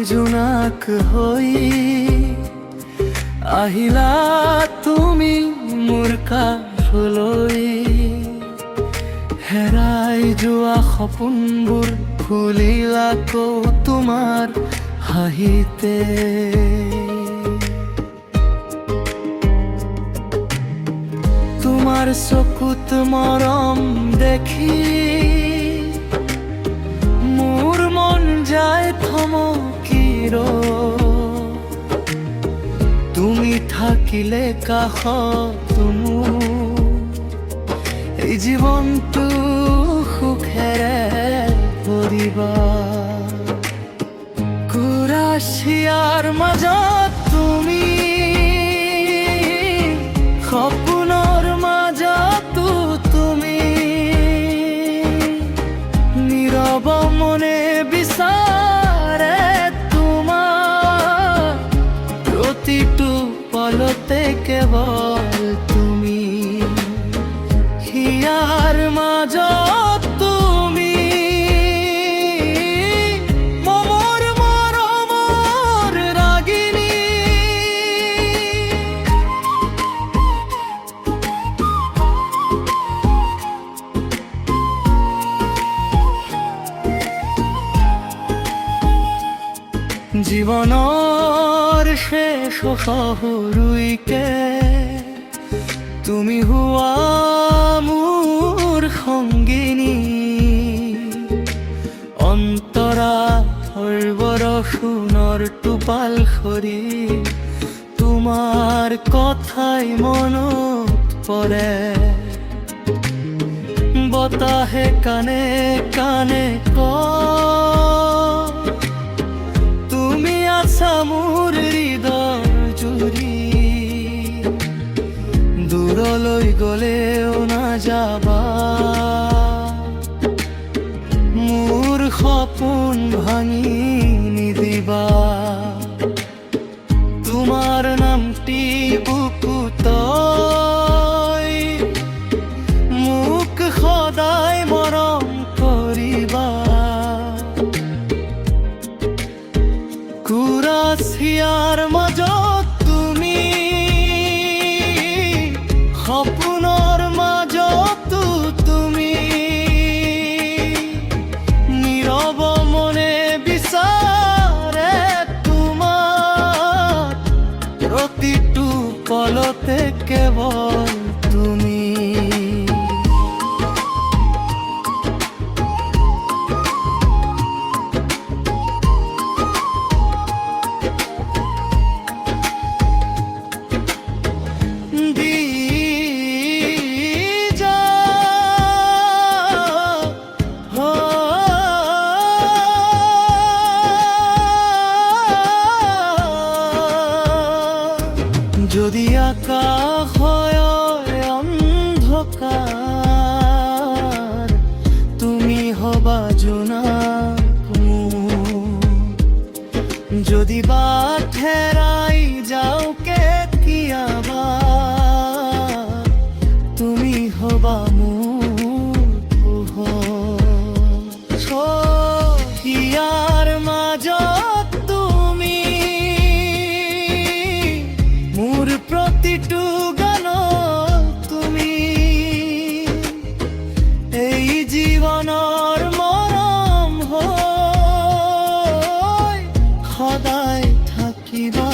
জোনাক হৈ আহিলা তুমি মোৰ কাষলৈ। হেৰাই যোৱা সপোনবোৰ খুলিলা আকৌ তোমাৰ হাঁহিতে। তোমাৰ চকুত মৰম দেখি মোৰ মন যায় থমকি তুমি থাকিলে কাষত এই জীৱনটো সুখেৰে ভৰিবা। কুৰাচিয়াৰ মাজত তুমি, সপোনৰ মাজতো তুমি, নীৰৱ মনে বিচাৰে তোমাৰ প্ৰতিটো পলতে কেৱল তুমি। হিয়াৰ মাজত তুমি, মমৰ মৰমৰ ৰাগিনী। জীৱনৰ শেষ শহুৰুইকে তুমি হোৱা মোৰ সংগিনী। অন্তৰা সৰ্বৰসুণৰ টোপাল সৰি তোমাৰ কথাই মনত পৰে। বতাহে কানে কানে কয় তুমি আছা মোৰ হৃদয় জুৰি। দূৰলৈ গলেও নাযাবা, মোৰ সপোন ভাঙি নিদিবা। তোমাৰ নামটি বুকুত মোক সদায় মৰম কৰিবা। কুৰাচিয়াৰ মাজত তুমি, সপোনৰ মাজতো তুমি, নীৰৱ মনে বিচাৰে তোমাৰ প্ৰতিটো পলতে কেৱল তুমি। যদি আকাশ হয় অন্ধকার, তুমি হবা জোনাক মোৰ। যদি বাট হেৰাই যাও কেতিয়াবা, তুমি হবা মোৰ পোহৰ। হিয়াৰ মাজত তুমি, মোৰ প্ৰতিটো গানত তুমি, এই জীৱনৰ মৰম হৈ সদায় থাকিবা।